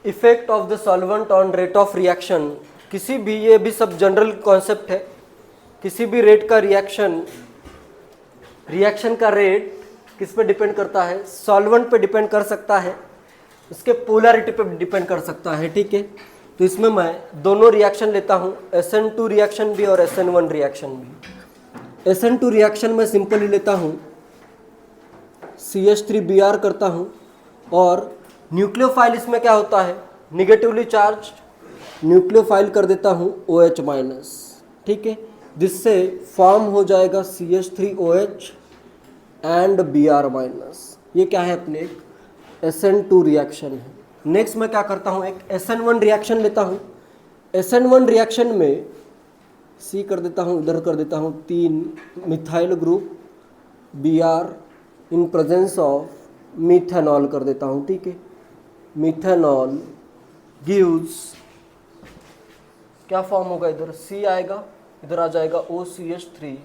Effect of the solvent on rate of reaction, किसी भी, ये भी सब जनरल कॉन्सेप्ट है, किसी भी रेट का रिएक्शन का रेट किस पे डिपेंड करता है? सॉल्वेंट पे डिपेंड कर सकता है, उसके पोलैरिटी पे डिपेंड कर सकता है, ठीक है। तो इसमें मैं दोनों रिएक्शन लेता हूँ, SN2 रिएक्शन भी और SN1 रिएक्शन भी। SN2 रिएक्शन में सिंपली लेता हूँ, CH3Br करता हूँ, और न्यूक्लियोफाइल इसमें क्या होता है? निगेटिवली चार्ज न्यूक्लियोफाइल कर देता हूँ OH माइनस, ठीक है, जिससे फॉर्म हो जाएगा CH3OH एंड Br माइनस। ये क्या है? अपने एक SN2 रिएक्शन है। नेक्स्ट मैं क्या करता हूँ, एक SN1 रिएक्शन लेता हूँ। SN1 रिएक्शन में C कर देता हूँ, इधर कर देता हूँ 3 methyl group Br in presence of methanol कर देता हूँ, ठीक है। मिथेनॉल गिव्स, क्या फॉर्म होगा? इधर C आएगा, इधर आ जाएगा OCH3,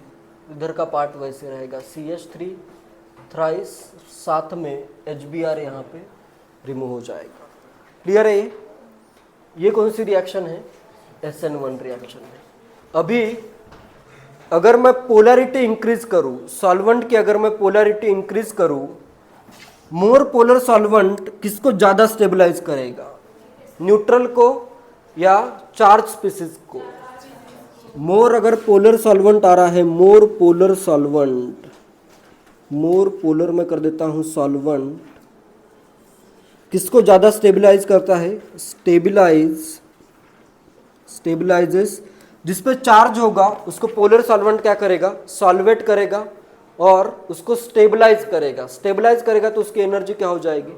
इधर का पार्ट वैसे रहेगा CH3 थ्राइस, साथ में HBr यहाँ पे रिमूव हो जाएगा। क्लियर है? ये कौन सी रिएक्शन है? SN1 रिएक्शन है। अभी अगर मैं पोलैरिटी इंक्रीज करूँ सॉल्वेंट की, अगर मैं पोलैरिटी इंक्रीज करूँ, मोर पोलर सॉल्वेंट किसको ज़्यादा स्टेबलाइज करेगा? न्यूट्रल को या चार्ज स्पीसीज को? मोर अगर पोलर सॉल्वेंट आ रहा है, मोर पोलर सॉल्वेंट, मोर पोलर में कर देता हूँ सॉल्वेंट, किसको ज़्यादा स्टेबलाइज करता है? स्टेबलाइजेस, जिस पे चार्ज होगा उसको पोलर सॉल्वेंट क्या करेगा? सॉल्वेट करेगा और उसको स्टेबलाइज करेगा। स्टेबलाइज करेगा तो उसकी एनर्जी क्या हो जाएगी?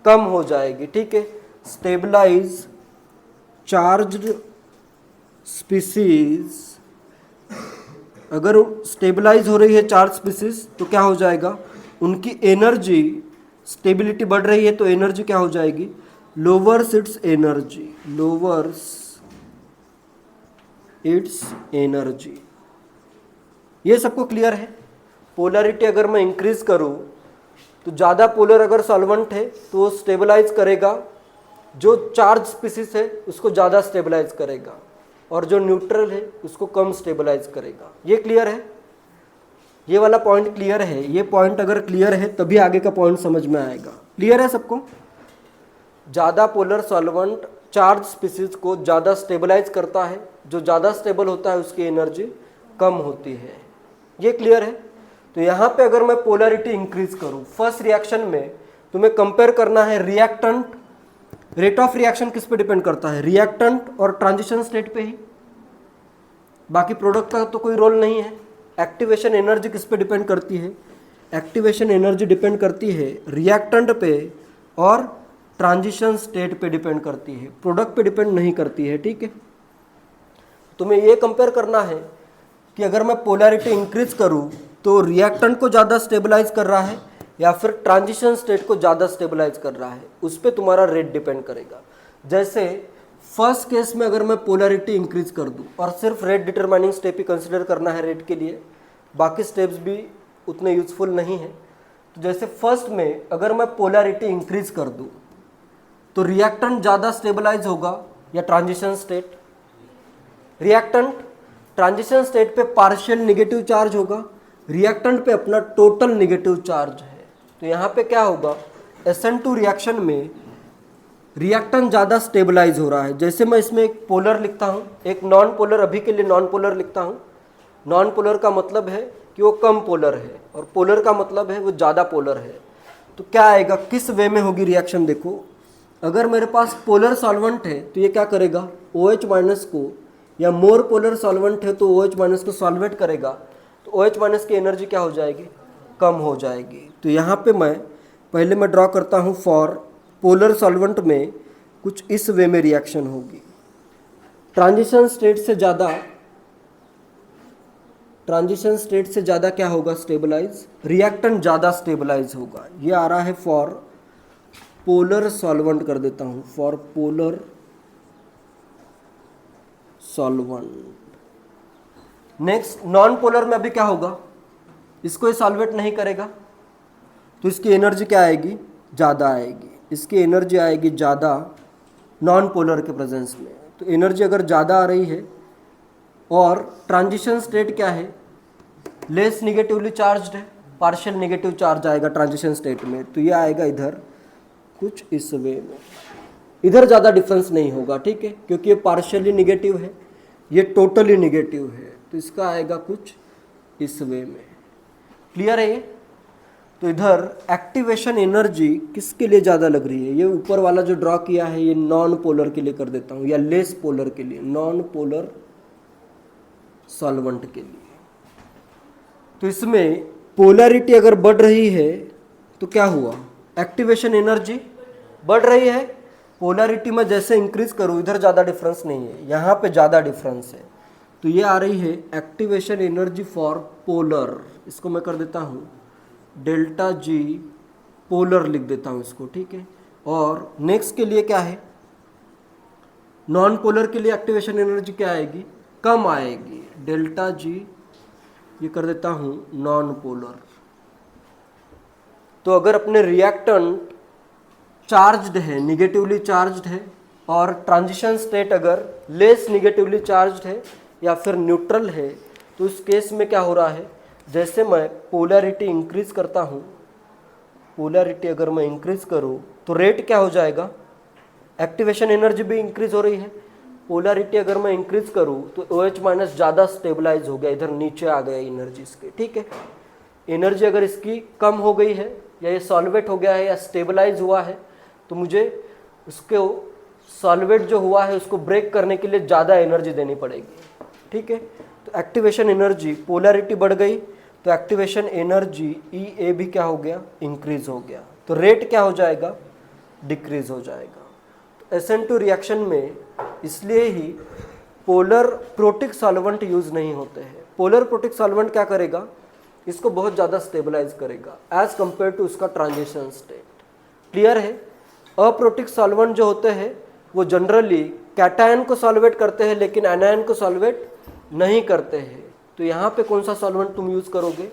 कम हो जाएगी, ठीक है। स्टेबलाइज चार्ज्ड स्पीसीज, अगर स्टेबलाइज हो रही है चार्ज स्पीसीज तो क्या हो जाएगा? उनकी एनर्जी, स्टेबिलिटी बढ़ रही है तो एनर्जी क्या हो जाएगी? Lowers it's energy, lowers it's energy. ये सबको क्लियर है? पोलैरिटी अगर मैं इंक्रीज करूं तो ज़्यादा पोलर अगर सॉल्वेंट है तो वो स्टेबलाइज करेगा, जो चार्ज स्पीसीज है उसको ज़्यादा स्टेबलाइज करेगा, और जो न्यूट्रल है उसको कम स्टेबलाइज करेगा। ये क्लियर है? ये वाला पॉइंट क्लियर है? ये पॉइंट अगर क्लियर है तभी आगे का पॉइंट समझ में आएगा। क्लियर है सबको? ज़्यादा पोलर सॉल्वेंट चार्ज स्पीसीज को ज़्यादा स्टेबलाइज करता है, जो ज़्यादा स्टेबल होता है उसकी एनर्जी कम होती है। ये क्लियर है? तो यहाँ पे अगर मैं पोलैरिटी इंक्रीज करूँ फर्स्ट रिएक्शन में, तुम्हें कंपेयर करना है रिएक्टेंट, रेट ऑफ रिएक्शन किस पे डिपेंड करता है? रिएक्टेंट और ट्रांजिशन स्टेट पे ही, बाकी प्रोडक्ट का तो कोई रोल नहीं है। एक्टिवेशन एनर्जी किस पे डिपेंड करती है? एक्टिवेशन एनर्जी डिपेंड करती है रिएक्टेंट पे और ट्रांजिशन स्टेट पे डिपेंड करती है, प्रोडक्ट पे डिपेंड नहीं करती है, ठीक है। तुम्हें ये कंपेयर करना है कि अगर मैं पोलैरिटी इंक्रीज करूं तो रिएक्टेंट को ज़्यादा स्टेबलाइज कर रहा है या फिर ट्रांजिशन स्टेट को ज़्यादा स्टेबलाइज कर रहा है, उस पर तुम्हारा रेट डिपेंड करेगा। जैसे फर्स्ट केस में अगर मैं पोलैरिटी इंक्रीज कर दूं और सिर्फ रेट डिटरमाइनिंग स्टेप ही कंसिडर करना है रेट के लिए, बाकी स्टेप्स भी उतने यूजफुल नहीं है। तो जैसे फर्स्ट में अगर मैं पोलैरिटी इंक्रीज कर दूं तो रिएक्टेंट ज़्यादा स्टेबलाइज होगा या transition state? Reactant transition state पे पार्शियल निगेटिव चार्ज होगा, रिएक्टेंट पे अपना टोटल निगेटिव चार्ज है। तो यहाँ पे क्या होगा? SN2 रिएक्शन में रिएक्टेंट ज़्यादा स्टेबलाइज हो रहा है। जैसे मैं इसमें एक पोलर लिखता हूँ, एक नॉन पोलर, अभी के लिए नॉन पोलर लिखता हूँ। नॉन पोलर का मतलब है कि वो कम पोलर है और पोलर का मतलब है वो ज़्यादा पोलर है। तो क्या आएगा, किस वे में होगी रिएक्शन? देखो, अगर मेरे पास पोलर सॉल्वेंट है तो ये क्या करेगा? OH माइनस को, या मोर पोलर सॉल्वेंट है तो OH माइनस को सॉल्वेट करेगा, तो OH माइनस की एनर्जी क्या हो जाएगी? कम हो जाएगी। तो यहाँ पे पहले मैं ड्रॉ करता हूँ फॉर पोलर सॉल्वेंट में कुछ इस वे में रिएक्शन होगी। ट्रांजिशन स्टेट से ज़्यादा क्या होगा? स्टेबलाइज, रिएक्टेंट ज़्यादा स्टेबलाइज होगा। ये आ रहा है फॉर पोलर सॉल्वेंट, कर देता हूँ for polar solvent. Next non polar में अभी क्या होगा? इसको ये सॉल्वेट नहीं करेगा तो इसकी एनर्जी क्या आएगी? ज़्यादा आएगी। इसकी एनर्जी आएगी ज़्यादा नॉन पोलर के प्रेजेंस में। तो एनर्जी अगर ज़्यादा आ रही है और ट्रांजिशन स्टेट क्या है, लेस निगेटिवली चार्ज्ड है, पार्शियल नेगेटिव चार्ज आएगा ट्रांजिशन स्टेट में, तो ये आएगा इधर कुछ इस वे में। इधर ज़्यादा डिफरेंस नहीं होगा, ठीक है, क्योंकि ये पार्शियली निगेटिव है, ये टोटली निगेटिव है, तो इसका आएगा कुछ इस वे में। क्लियर है ये? तो इधर एक्टिवेशन एनर्जी किसके लिए ज़्यादा लग रही है, ये ऊपर वाला जो ड्रॉ किया है ये नॉन पोलर के लिए कर देता हूँ, या लेस पोलर के लिए, नॉन पोलर सॉल्वेंट के लिए। तो इसमें पोलैरिटी अगर बढ़ रही है तो क्या हुआ, एक्टिवेशन एनर्जी बढ़ रही है। पोलैरिटी में जैसे इंक्रीज करूँ, इधर ज़्यादा डिफरेंस नहीं है, यहाँ पे ज़्यादा डिफरेंस है, तो ये आ रही है एक्टिवेशन एनर्जी फॉर पोलर। इसको मैं कर देता हूँ डेल्टा जी, पोलर लिख देता हूँ इसको, ठीक है। और नेक्स्ट के लिए क्या है, नॉन पोलर के लिए एक्टिवेशन एनर्जी क्या आएगी, कम आएगी, डेल्टा जी, ये कर देता हूँ नॉन पोलर। तो अगर अपने रिएक्टेंट चार्ज्ड है, निगेटिवली चार्ज्ड है, और ट्रांजिशन स्टेट अगर लेस निगेटिवली चार्ज्ड है या फिर न्यूट्रल है, तो उस केस में क्या हो रहा है, जैसे मैं पोलैरिटी इंक्रीज करता हूँ, पोलैरिटी अगर मैं इंक्रीज करूँ तो रेट क्या हो जाएगा, एक्टिवेशन एनर्जी भी इंक्रीज हो रही है। पोलैरिटी अगर मैं इंक्रीज करूँ तो OH माइनस ज़्यादा स्टेबलाइज हो गया, इधर नीचे आ गया एनर्जी इसके, ठीक है। एनर्जी अगर इसकी कम हो गई है, या ये सॉल्वेट हो गया है, या स्टेबलाइज हुआ है, तो मुझे उसके सॉल्वेट जो हुआ है उसको ब्रेक करने के लिए ज़्यादा एनर्जी देनी पड़ेगी, ठीक है। तो एक्टिवेशन एनर्जी, पोलैरिटी बढ़ गई तो एक्टिवेशन एनर्जी EA भी क्या हो गया, इंक्रीज हो गया, तो रेट क्या हो जाएगा, डिक्रीज हो जाएगा। तो SN2 रिएक्शन में इसलिए ही पोलर प्रोटिक सॉल्वेंट यूज नहीं होते हैं। पोलर प्रोटिक सॉल्वेंट क्या करेगा, इसको बहुत ज़्यादा स्टेबलाइज करेगा एज कंपेयर टू उसका ट्रांजिशन स्टेट। क्लियर है? अप्रोटिक सॉल्वेंट जो होते हैं वो जनरली कैटायन को सॉल्वेट करते हैं, लेकिन एनायन को सॉल्वेट नहीं करते हैं। तो यहाँ पे कौन सा सॉल्वेंट तुम यूज़ करोगे,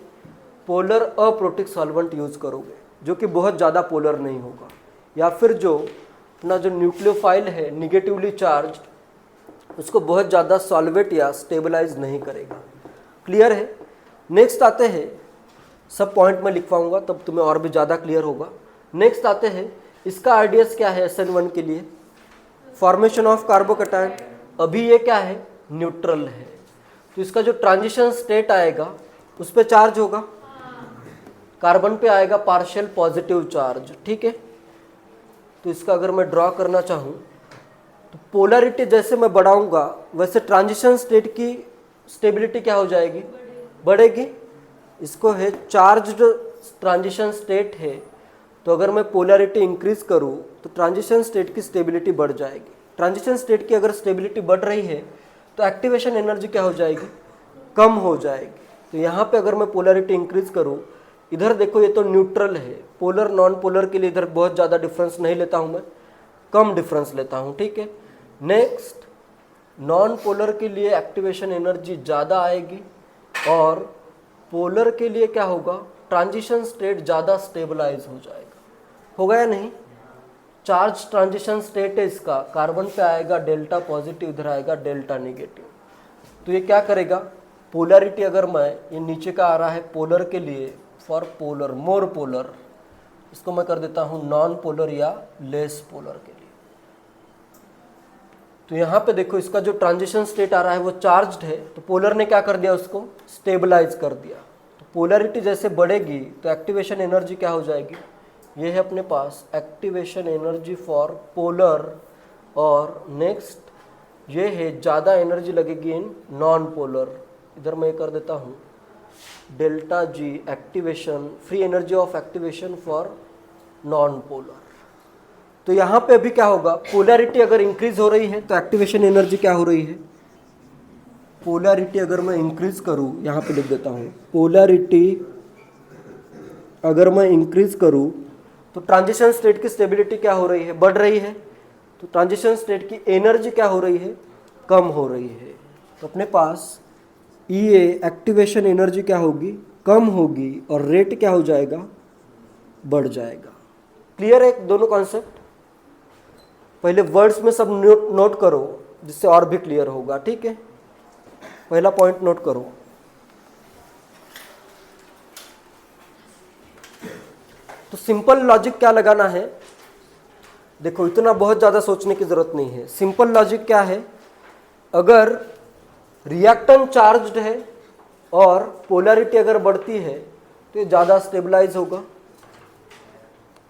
पोलर अप्रोटिक सॉल्वेंट यूज़ करोगे, जो कि बहुत ज़्यादा पोलर नहीं होगा, या फिर जो अपना जो न्यूक्लियोफाइल है निगेटिवली चार्ज, उसको बहुत ज़्यादा सॉल्वेट या स्टेबलाइज नहीं करेगा। क्लियर है? नेक्स्ट आते हैं, सब पॉइंट में लिखवाऊंगा तब तुम्हें और भी ज़्यादा क्लियर होगा। नेक्स्ट आते हैं, इसका RDS क्या है SN1 के लिए, फॉर्मेशन ऑफ कार्बोकैटायन। अभी ये क्या है, न्यूट्रल है, तो इसका जो ट्रांजिशन स्टेट आएगा उस पर चार्ज होगा, कार्बन पे आएगा पार्शियल पॉजिटिव चार्ज, ठीक है। तो इसका अगर मैं ड्रॉ करना चाहूँ तो पोलैरिटी जैसे मैं बढ़ाऊंगा वैसे ट्रांजिशन स्टेट की स्टेबिलिटी क्या हो जाएगी, बढ़ेगी। इसको है चार्ज्ड ट्रांजिशन स्टेट है, तो अगर मैं पोलैरिटी इंक्रीज करूँ तो ट्रांजिशन स्टेट की स्टेबिलिटी बढ़ जाएगी। ट्रांजिशन स्टेट की अगर स्टेबिलिटी बढ़ रही है तो एक्टिवेशन एनर्जी क्या हो जाएगी, कम हो जाएगी। तो यहाँ पे अगर मैं पोलैरिटी इंक्रीज करूँ, इधर देखो ये तो न्यूट्रल है, पोलर नॉन पोलर के लिए इधर बहुत ज़्यादा डिफरेंस नहीं लेता हूँ मैं, कम डिफरेंस लेता हूँ, ठीक है। नेक्स्ट, नॉन पोलर के लिए एक्टिवेशन एनर्जी ज़्यादा आएगी, और पोलर के लिए क्या होगा, ट्रांजिशन स्टेट ज़्यादा स्टेबलाइज हो जाएगा। होगा या नहीं? चार्ज ट्रांजिशन स्टेट है इसका, कार्बन पे आएगा डेल्टा पॉजिटिव, इधर आएगा डेल्टा नेगेटिव। तो ये क्या करेगा, पोलैरिटी अगर मैं, ये नीचे का आ रहा है पोलर के लिए, फॉर पोलर, मोर पोलर, इसको मैं कर देता हूँ नॉन पोलर या लेस पोलर के लिए। तो यहाँ पे देखो इसका जो ट्रांजिशन स्टेट आ रहा है वो चार्ज्ड है, तो पोलर ने क्या कर दिया, उसको स्टेबलाइज कर दिया। तो पोलैरिटी जैसे बढ़ेगी तो एक्टिवेशन एनर्जी क्या हो जाएगी, ये है अपने पास एक्टिवेशन एनर्जी फॉर पोलर, और नेक्स्ट ये है ज़्यादा एनर्जी लगेगी इन नॉन पोलर। इधर मैं कर देता हूँ delta G, activation, free energy of activation for non polar. तो यहाँ पे अभी क्या होगा, पोलैरिटी अगर इंक्रीज हो रही है तो एक्टिवेशन एनर्जी क्या हो रही है, पोलैरिटी अगर मैं इंक्रीज करूँ, यहाँ पे लिख देता हूँ, पोलैरिटी अगर मैं इंक्रीज करूँ तो ट्रांजिशन स्टेट की स्टेबिलिटी क्या हो रही है, बढ़ रही है, तो ट्रांजिशन स्टेट की एनर्जी क्या हो रही है, कम हो रही है। तो अपने पास EA एक्टिवेशन एनर्जी क्या होगी, कम होगी, और रेट क्या हो जाएगा, बढ़ जाएगा। क्लियर है दोनों कॉन्सेप्ट? पहले वर्ड्स में सब नोट करो जिससे और भी क्लियर होगा, ठीक है। पहला पॉइंट नोट करो। तो सिंपल लॉजिक क्या लगाना है, देखो इतना बहुत ज़्यादा सोचने की ज़रूरत नहीं है। सिंपल लॉजिक क्या है, अगर रिएक्टेंट चार्ज्ड है और पोलैरिटी अगर बढ़ती है तो ये ज़्यादा स्टेबलाइज होगा,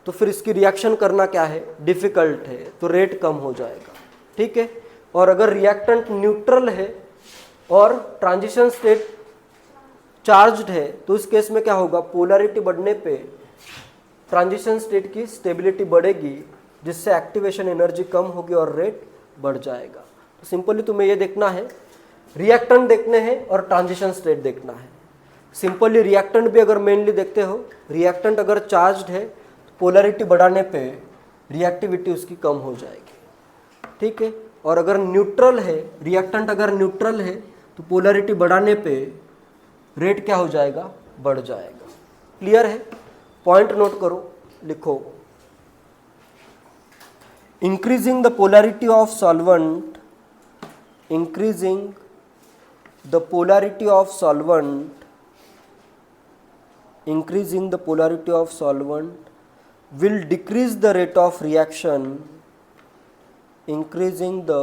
तो फिर इसकी रिएक्शन करना क्या है, डिफ़िकल्ट है, तो रेट कम हो जाएगा, ठीक है। और अगर रिएक्टेंट न्यूट्रल है और ट्रांजिशन स्टेट चार्ज्ड है तो इस केस में क्या होगा, पोलैरिटी बढ़ने पे ट्रांजिशन स्टेट की स्टेबिलिटी बढ़ेगी जिससे एक्टिवेशन एनर्जी कम होगी और रेट बढ़ जाएगा। तो सिंपली तुम्हें ये देखना है, रिएक्टेंट देखने हैं और ट्रांजिशन स्टेट देखना है। सिंपली रिएक्टेंट भी अगर मेनली देखते हो, रिएक्टेंट अगर चार्ज्ड है तो पोलैरिटी बढ़ाने पे रिएक्टिविटी उसकी कम हो जाएगी, ठीक है। और अगर न्यूट्रल है, रिएक्टेंट अगर न्यूट्रल है तो पोलैरिटी बढ़ाने पे रेट क्या हो जाएगा, बढ़ जाएगा। क्लियर है? पॉइंट नोट करो, लिखो। Increasing the polarity of solvent, increasing the polarity of solvent, increasing the polarity of solvent will decrease the rate of reaction, increasing the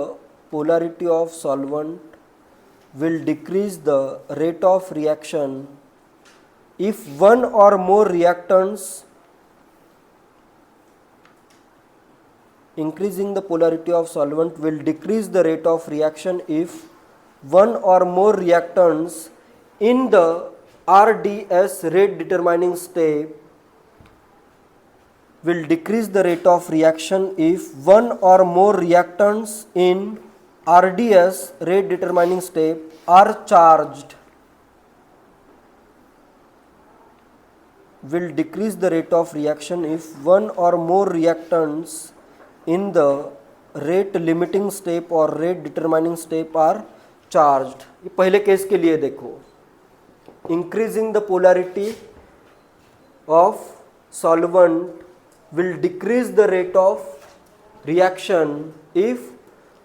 polarity of solvent will decrease the rate of reaction if one or more reactants, increasing the polarity of solvent will decrease the rate of reaction if one or more reactants in the RDS rate determining step will decrease the rate of reaction if one or more reactants in RDS rate determining step are charged, will decrease the rate of reaction if one or more reactants in the rate limiting step or rate determining step are charged। ये पहले case के लिए देखो, increasing the polarity of solvent will decrease the rate of reaction if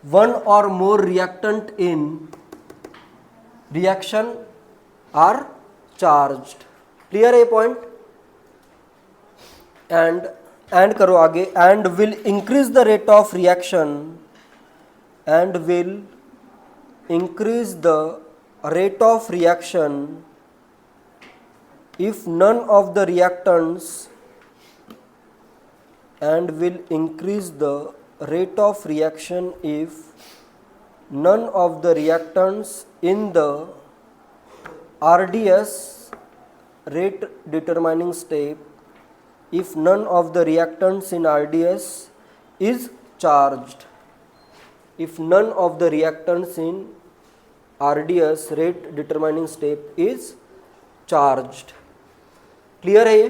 one or more reactant in reaction are charged। Clear है point? And करो आगे, and will increase the rate of reaction, and will increase the rate of reaction if none of the reactants, and will increase the rate of reaction if none of the reactants in the RDS rate determining step, if none of the reactants in RDS is charged, if none of the reactants in RDS rate determining step is charged। Clear है? ये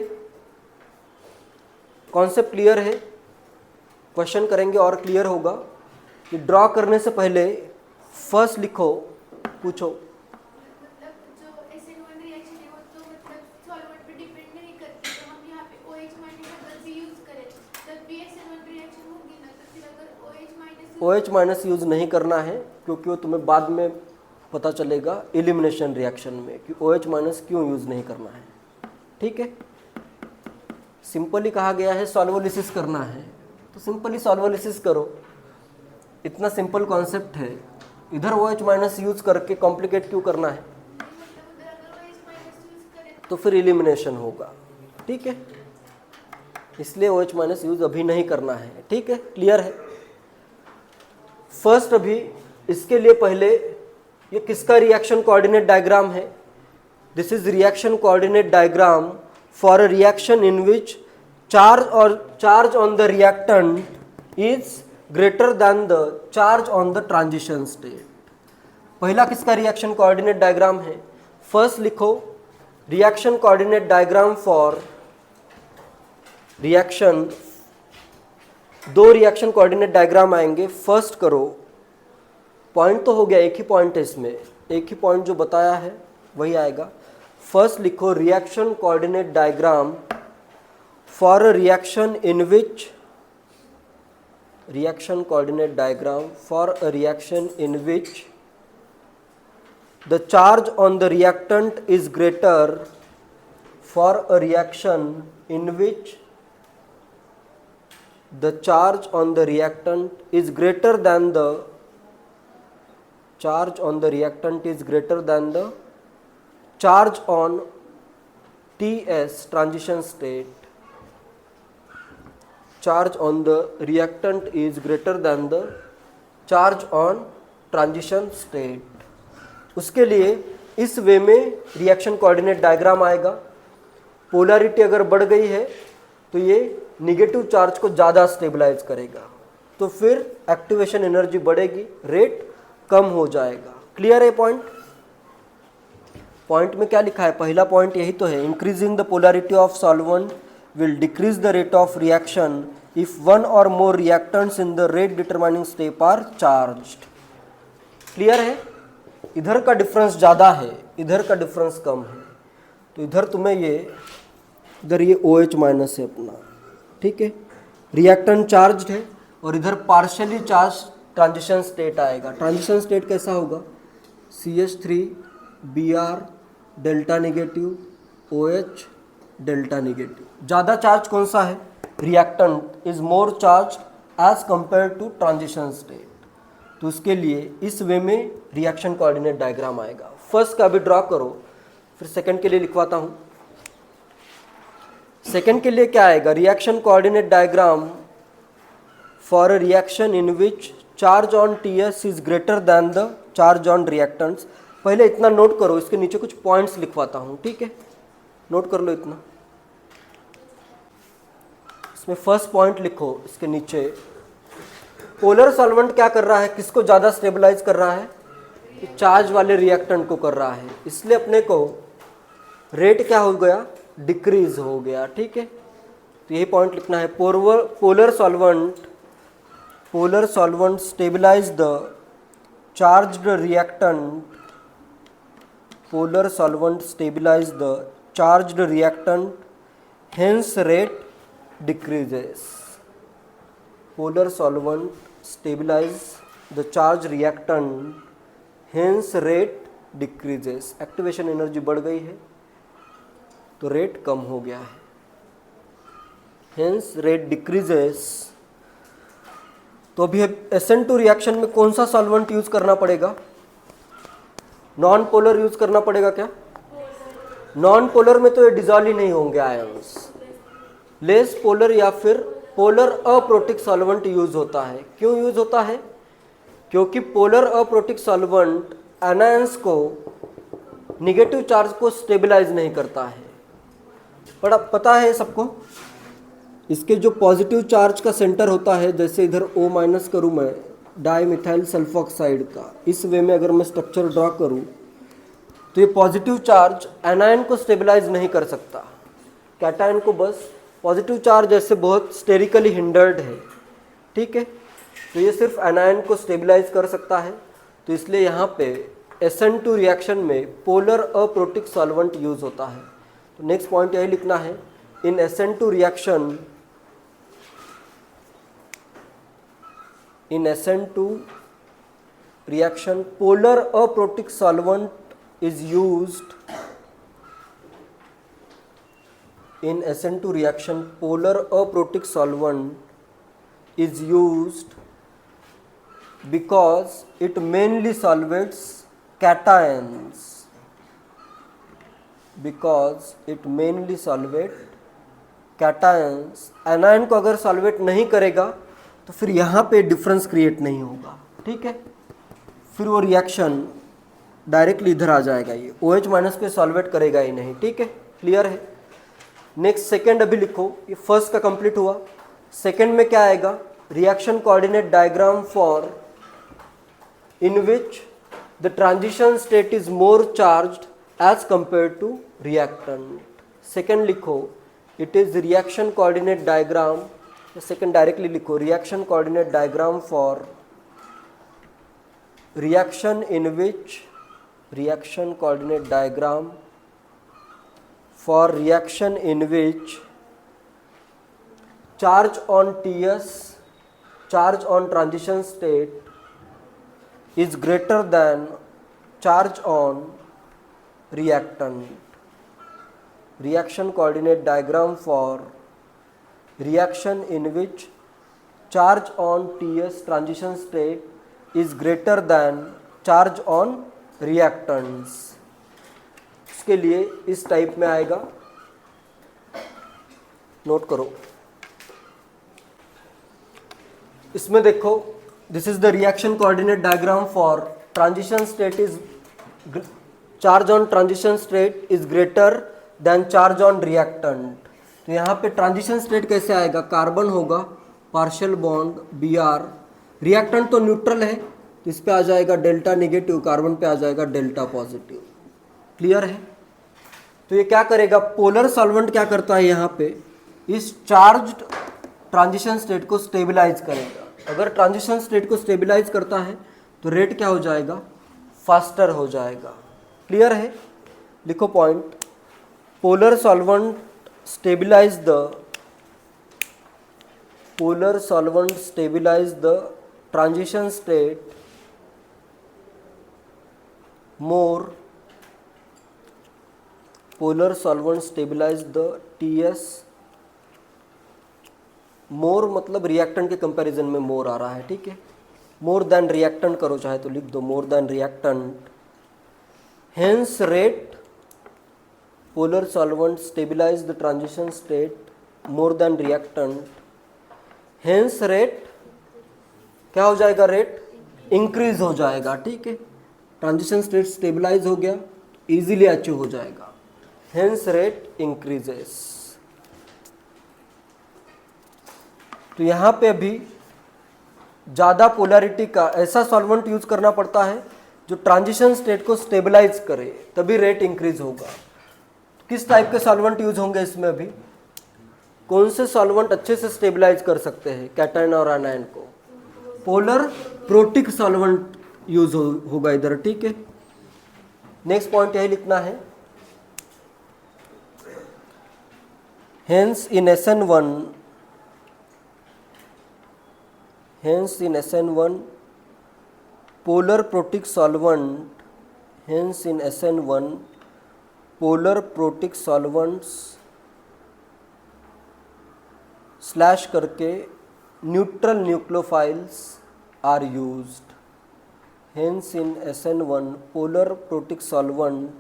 concept clear है? Question करेंगे और clear होगा। कि draw करने से पहले फर्स्ट लिखो, पूछो। OH माइनस यूज़ नहीं करना है क्योंकि वो तुम्हें बाद में पता चलेगा एलिमिनेशन रिएक्शन में कि OH माइनस क्यों यूज़ नहीं करना है, ठीक है। सिंपली कहा गया है सॉल्वोलिसिस करना है, तो सिंपली सॉल्वोलिसिस करो, इतना सिंपल कॉन्सेप्ट है। इधर OH माइनस यूज़ करके कॉम्प्लिकेट क्यों करना है? तो फिर एलिमिनेशन होगा, ठीक है। इसलिए OH माइनस यूज़ अभी नहीं करना है, ठीक है। क्लियर है? फर्स्ट अभी इसके लिए पहले ये किसका रिएक्शन कोऑर्डिनेट डायग्राम है? This is reaction coordinate diagram for a reaction in which charge on the reactant is greater than the charge on the transition state. पहला किसका रिएक्शन कोऑर्डिनेट डायग्राम है? फर्स्ट लिखो, reaction coordinate diagram for reaction, दो reaction coordinate diagram आएंगे। First करो, point तो हो गया, एक ही पॉइंट है इसमें, एक ही पॉइंट जो बताया है वही आएगा। फर्स्ट लिखो reaction coordinate diagram for a reaction in which reaction coordinate diagram for a reaction in which the charge on the reactant is greater, for a reaction in which the charge on the reactant is greater than the charge on the reactant is greater than the charge on TS transition state. Charge on the reactant is greater than the charge on transition state. उसके लिए इस way में reaction coordinate diagram आएगा. Polarity अगर बढ़ गई है तो ये निगेटिव चार्ज को ज़्यादा स्टेबलाइज करेगा, तो फिर एक्टिवेशन एनर्जी बढ़ेगी, रेट कम हो जाएगा. क्लियर है पॉइंट? पॉइंट में क्या लिखा है? पहला पॉइंट यही तो है, increasing the polarity of solvent will decrease the rate of reaction if one or more reactants in the rate determining step are charged. Clear है? इधर का डिफरेंस ज़्यादा है, इधर का डिफरेंस कम है, तो इधर तुम्हें ये इधर ये OH माइनस है अपना, ठीक है, रिएक्टेंट चार्ज्ड है, और इधर पार्शियली चार्ज ट्रांजिशन स्टेट आएगा. ट्रांजिशन स्टेट कैसा होगा? CH3 Br delta negative OH delta negative. ज़्यादा चार्ज कौन सा है? Reactant is more charge as compare to transition state. तो उसके लिए इस वे में रिएक्शन कोऑर्डिनेट डायग्राम आएगा. फर्स्ट का अभी ड्रॉ करो, फिर सेकंड के लिए लिखवाता हूँ. सेकंड के लिए क्या आएगा? Reaction coordinate diagram for a reaction in which charge on TS is greater than the charge on reactants. पहले इतना नोट करो, इसके नीचे कुछ पॉइंट्स लिखवाता हूँ, ठीक है, नोट कर लो इतना. इसमें फर्स्ट पॉइंट लिखो, इसके नीचे पोलर सॉल्वेंट क्या कर रहा है? किसको ज़्यादा स्टेबलाइज कर रहा है? चार्ज वाले रिएक्टेंट को कर रहा है, इसलिए अपने को रेट क्या हो गया? डिक्रीज हो गया, ठीक है. तो यही पॉइंट लिखना है. Polar solvent stabilise the charged reactant. Polar solvent stabilise the charged reactant, hence rate decreases. Polar solvent stabilize the charged reactant, hence rate decreases. Activation energy बढ़ गई है तो रेट कम हो गया है, hence rate decreases. तो अभी SN2 रिएक्शन में कौन सा सॉल्वेंट यूज करना पड़ेगा? नॉन पोलर यूज करना पड़ेगा क्या? नॉन पोलर में तो ये डिजॉल्व ही नहीं होंगे आयंस. लेस पोलर या फिर पोलर अप्रोटिक सॉल्वेंट यूज होता है. क्यों यूज होता है? क्योंकि पोलर अप्रोटिक सॉल्वेंट एनायंस को निगेटिव चार्ज को स्टेबलाइज नहीं करता है. पर अब पता है सबको, इसके जो पॉजिटिव चार्ज का सेंटर होता है, जैसे इधर O माइनस करूँ मैं डाई मिथाइल सल्फॉक्साइड का, इस वे में अगर मैं स्ट्रक्चर ड्रॉ करूँ तो ये पॉजिटिव चार्ज एनायन को स्टेबलाइज नहीं कर सकता. कैटायन को बस पॉजिटिव चार्ज ऐसे बहुत स्टेरिकली हिंडर्ड है, ठीक है, तो ये सिर्फ एनायन को स्टेबलाइज कर सकता है. तो इसलिए यहाँ पे SN2 रिएक्शन में पोलर अप्रोटिक सॉल्वेंट यूज होता है. तो नेक्स्ट पॉइंट यही लिखना है, इन SN2 reaction polar aprotic solvent is used. In SN2 reaction, polar aprotic solvent is used because it mainly solvates cations. Because it mainly solvates cations. anion को अगर solvate नहीं करेगा तो फिर यहाँ पे डिफरेंस क्रिएट नहीं होगा, ठीक है, फिर वो रिएक्शन डायरेक्टली इधर आ जाएगा. ये OH माइनस को सॉल्वेट करेगा ही नहीं, ठीक है, क्लियर है. नेक्स्ट सेकंड अभी लिखो, ये फर्स्ट का कंप्लीट हुआ. सेकंड में क्या आएगा? Reaction coordinate diagram for in which the transition state is more charged as compare to reactant. Second लिखो, it is reaction coordinate diagram. Second directly लिखो, reaction coordinate diagram for reaction in which reaction coordinate diagram for reaction in which charge on TS charge on transition state is greater than charge on reactant. Reaction coordinate diagram for reaction in which charge on TS transition state is greater than charge on reactants. इसके लिए इस type में आएगा, note करो। इसमें देखो, this is the reaction coordinate diagram for transition state is charge on transition state is greater than charge on reactant. तो यहाँ पे ट्रांजिशन स्टेट कैसे आएगा, कार्बन होगा पार्शियल बॉन्ड Br, रिएक्टेंट तो न्यूट्रल है तो इस पे आ जाएगा डेल्टा नेगेटिव, कार्बन पे आ जाएगा डेल्टा पॉजिटिव। क्लियर है? तो ये क्या करेगा, पोलर सॉल्वेंट क्या करता है, यहाँ पे इस चार्ज्ड ट्रांजिशन स्टेट को स्टेबलाइज करेगा। अगर ट्रांजिशन स्टेट को स्टेबलाइज करता है तो रेट क्या हो जाएगा, फास्टर हो जाएगा। क्लियर है? लिखो point, polar solvent stabilise the transition state more, polar solvent stabilise the TS, more मतलब रिएक्टेंट के कंपैरिजन में मोर आ रहा है, ठीक है, मोर देन रिएक्टेंट करो चाहे तो लिख दो more than reactant. Hence rate, polar solvent stabilise the transition state more than reactant, hence rate क्या हो जाएगा, रेट इंक्रीज हो जाएगा। ठीक है, ट्रांजिशन स्टेट स्टेबलाइज हो गया, इजीली अचीव हो जाएगा, हेंस रेट इंक्रीजेस। तो यहाँ पे अभी ज़्यादा पोलैरिटी का ऐसा सॉल्वेंट यूज करना पड़ता है जो ट्रांजिशन स्टेट को स्टेबलाइज करे, तभी रेट इंक्रीज होगा। किस टाइप के सॉल्वेंट यूज होंगे इसमें, अभी कौन से सॉल्वेंट अच्छे से स्टेबलाइज कर सकते हैं कैटायन और एनायन को, पोलर प्रोटिक सॉल्वेंट यूज होगा इधर। ठीक है, नेक्स्ट पॉइंट यही लिखना है, hence in SN1 polar protic solvent, hence in SN1 polar protic solvents slash करके neutral nucleophiles are used, hence in SN1 polar protic solvent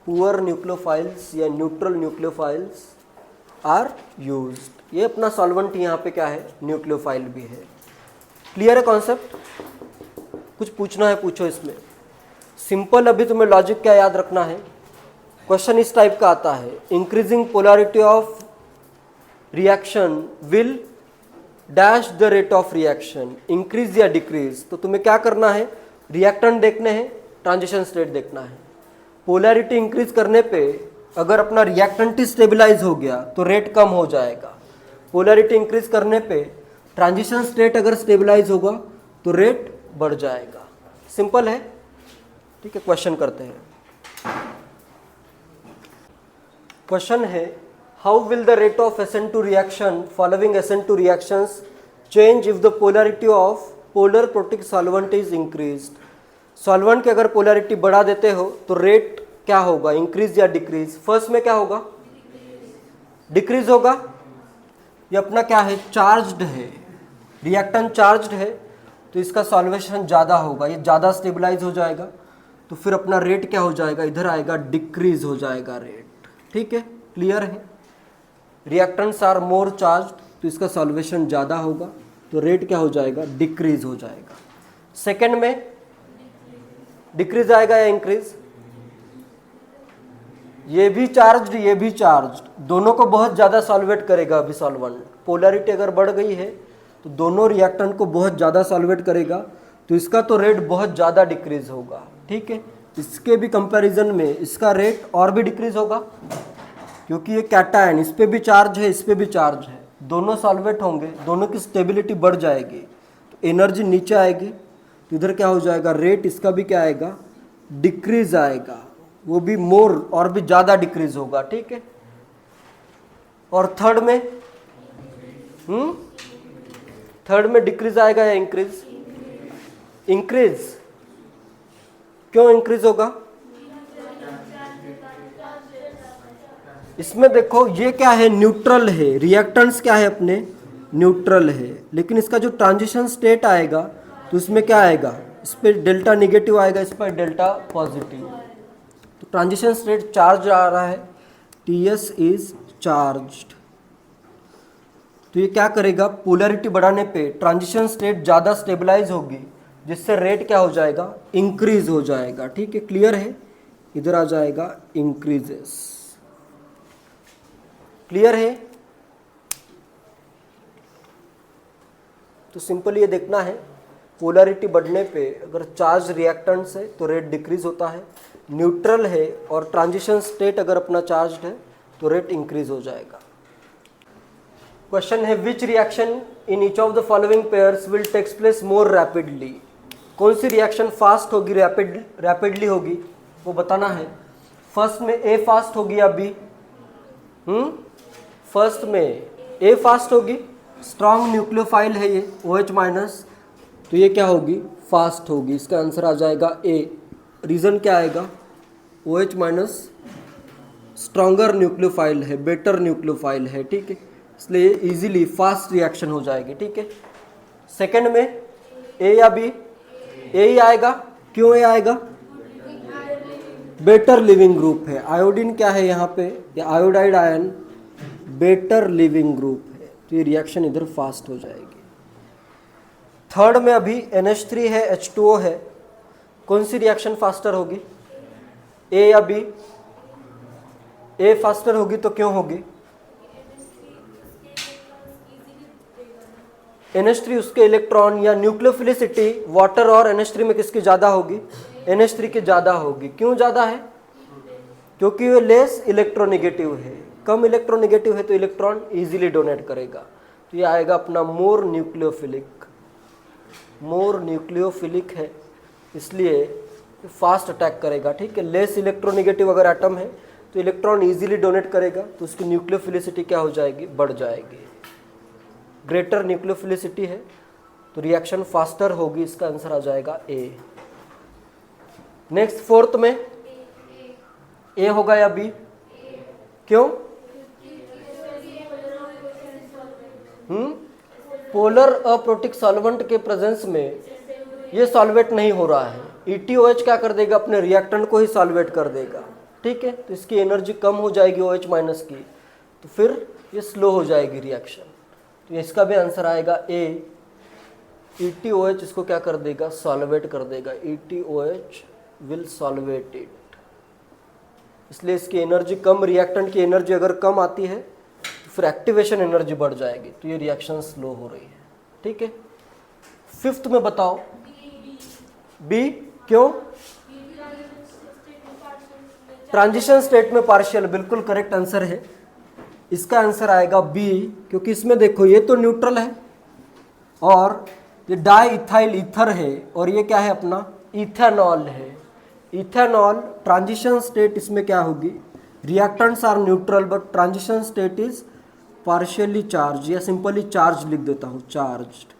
poor nucleophiles या neutral nucleophiles are used. ये अपना solvent यहाँ पे क्या है, न्यूक्लियोफाइल भी है। क्लियर है कॉन्सेप्ट? कुछ पूछना है पूछो इसमें। सिंपल अभी तुम्हें लॉजिक क्या याद रखना है, क्वेश्चन इस टाइप का आता है, increasing polarity of reaction will dash the rate of reaction, increase या डिक्रीज। तो तुम्हें क्या करना है, रिएक्टेंट देखने हैं, ट्रांजिशन स्टेट देखना है। पोलैरिटी इंक्रीज करने पे अगर अपना रिएक्टेंट स्टेबलाइज हो गया तो रेट कम हो जाएगा, पोलैरिटी इंक्रीज करने पे ट्रांजिशन स्टेट अगर स्टेबलाइज होगा तो रेट बढ़ जाएगा। सिंपल है। ठीक है, क्वेश्चन करते हैं। क्वेश्चन है, how will the rate of SN2 reaction following SN2 reactions change if the polarity of polar protic solvent is increased. Solvent की अगर पोलैरिटी बढ़ा देते हो तो रेट क्या होगा, इंक्रीज या डिक्रीज। फर्स्ट में क्या होगा, डिक्रीज होगा। ये अपना क्या है, चार्ज्ड है, रिएक्टेंट चार्ज्ड है तो इसका सॉल्वेशन ज़्यादा होगा, ये ज़्यादा स्टेबलाइज हो जाएगा तो फिर अपना रेट क्या हो जाएगा, इधर आएगा डिक्रीज हो जाएगा रेट। ठीक है, क्लियर है। रिएक्टेंट्स आर मोर चार्ज्ड तो इसका सॉल्वेशन ज़्यादा होगा तो रेट क्या हो जाएगा, डिक्रीज हो जाएगा। सेकेंड में डिक्रीज आएगा या इंक्रीज, ये भी चार्ज्ड ये भी चार्ज्ड, दोनों को बहुत ज़्यादा सॉल्वेट करेगा अभी सॉल्वेंट। पोलैरिटी अगर बढ़ गई है तो दोनों रिएक्टेंट को बहुत ज़्यादा सॉल्वेट करेगा तो इसका तो रेट बहुत ज़्यादा डिक्रीज होगा। ठीक है, इसके भी कंपैरिजन में इसका रेट और भी डिक्रीज होगा क्योंकि ये कैटायन, इस पे भी चार्ज है इस पे भी चार्ज है, दोनों सॉल्वेट होंगे, दोनों की स्टेबिलिटी बढ़ जाएगी तो एनर्जी नीचे आएगी तो इधर क्या हो जाएगा, रेट इसका भी क्या आएगा, डिक्रीज आएगा, वो भी मोर और भी ज़्यादा डिक्रीज होगा। ठीक है, और थर्ड में थर्ड में डिक्रीज आएगा या इंक्रीज? इंक्रीज। क्यों इंक्रीज होगा? इसमें देखो ये क्या है, न्यूट्रल है, रिएक्टेंट्स क्या है अपने, न्यूट्रल है, लेकिन इसका जो ट्रांजिशन स्टेट आएगा तो इसमें क्या आएगा, इस पर डेल्टा निगेटिव आएगा, इस पर डेल्टा पॉजिटिव। तो ट्रांजिशन स्टेट चार्ज आ रहा है, टीएस इज चार्ज्ड। तो ये क्या करेगा, पोलैरिटी बढ़ाने पे ट्रांजिशन स्टेट ज़्यादा स्टेबलाइज होगी, जिससे रेट क्या हो जाएगा, इंक्रीज हो जाएगा। ठीक है, क्लियर है? इधर आ जाएगा इंक्रीजेस। क्लियर है? तो सिंपल ये देखना है, पोलैरिटी बढ़ने पे अगर चार्ज रिएक्टेंट्स है तो रेट डिक्रीज होता है, न्यूट्रल है और ट्रांजिशन स्टेट अगर अपना चार्ज्ड है तो रेट इंक्रीज हो जाएगा। क्वेश्चन है, which reaction in each of the following pairs will takes place more rapidly? कौन सी रिएक्शन फास्ट होगी, रैपिडली होगी, वो बताना है। फर्स्ट में ए फास्ट होगी या बी? फर्स्ट में ए फास्ट होगी, स्ट्रॉन्ग न्यूक्लियोफाइल है ये OH माइनस, तो ये क्या होगी, फास्ट होगी। इसका आंसर आ जाएगा ए। रीज़न क्या आएगा, OH माइनस स्ट्रॉन्गर न्यूक्लियोफाइल है, बेटर न्यूक्लियोफाइल है। ठीक है, इसलिए इजीली फास्ट रिएक्शन हो जाएगी। ठीक है, सेकंड में ए या बी? ए ही आएगा। क्यों ए आएगा? बेटर लिविंग ग्रुप है, आयोडीन क्या है यहाँ पे, या iodide ion better leaving group है, तो ये रिएक्शन इधर फास्ट हो जाएगी। थर्ड में अभी NH3 है, H2O है, कौन सी रिएक्शन फास्टर होगी, ए या बी? ए फास्टर होगी, तो क्यों होगी? NH3 उसके इलेक्ट्रॉन या न्यूक्लियोफिलिसिटी वाटर और NH3 में किसकी ज़्यादा होगी, NH3 की ज़्यादा होगी। क्यों ज़्यादा है? क्योंकि वो लेस इलेक्ट्रोनेगेटिव है, कम इलेक्ट्रोनेगेटिव है तो इलेक्ट्रॉन इजीली डोनेट करेगा। तो ये आएगा अपना मोर न्यूक्लियोफिलिक। मोर न्यूक्लियोफिलिक है इसलिए फास्ट अटैक करेगा। ठीक है, लेस इलेक्ट्रोनेगेटिव अगर एटम है तो इलेक्ट्रॉन इजीली डोनेट करेगा, तो उसकी न्यूक्लियोफिलिसिटी क्या हो जाएगी, बढ़ जाएगी। ग्रेटर न्यूक्लियोफिलिसिटी है तो रिएक्शन फास्टर होगी, इसका आंसर आ जाएगा ए। नेक्स्ट फोर्थ में ए होगा या बी? क्यों? पोलर अप्रोटिक सॉल्वेंट के प्रेजेंस में ये सॉल्वेट नहीं हो रहा है, ETOH क्या कर देगा, अपने रिएक्टेंट को ही सॉल्वेट कर देगा। ठीक है, तो इसकी एनर्जी कम हो जाएगी OH माइनस की, तो फिर ये स्लो हो जाएगी रिएक्शन। तो इसका भी आंसर आएगा ए। ETOH इसको क्या कर देगा, सॉल्वेट कर देगा। ETOH विल सॉल्वेट इट, इसलिए इसकी एनर्जी कम, रिएक्टेंट की एनर्जी अगर कम आती है तो फिर एक्टिवेशन एनर्जी बढ़ जाएगी, तो ये रिएक्शन स्लो हो रही है। ठीक है, फिफ्थ में बताओ, बी। क्यों? ट्रांजिशन स्टेट में पार्शियल, बिल्कुल करेक्ट आंसर है। इसका आंसर आएगा बी, क्योंकि इसमें देखो ये तो न्यूट्रल है और ये डाई इथाइल ईथर है और ये क्या है अपना, इथेनॉल है। इथेनॉल ट्रांजिशन स्टेट इसमें क्या होगी, reactants are neutral but transition state is partially charge, या सिंपली चार्ज लिख देता हूँ, चार्ज्ड।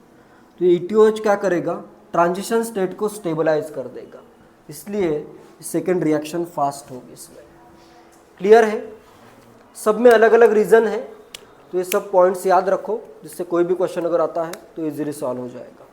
तो ETOH क्या करेगा, ट्रांजिशन स्टेट को स्टेबलाइज कर देगा, इसलिए सेकेंड रिएक्शन फास्ट होगी इसमें। क्लियर है? सब में अलग अलग रीज़न है, तो ये सब पॉइंट्स याद रखो, जिससे कोई भी क्वेश्चन अगर आता है तो इजीली सॉल्व हो जाएगा।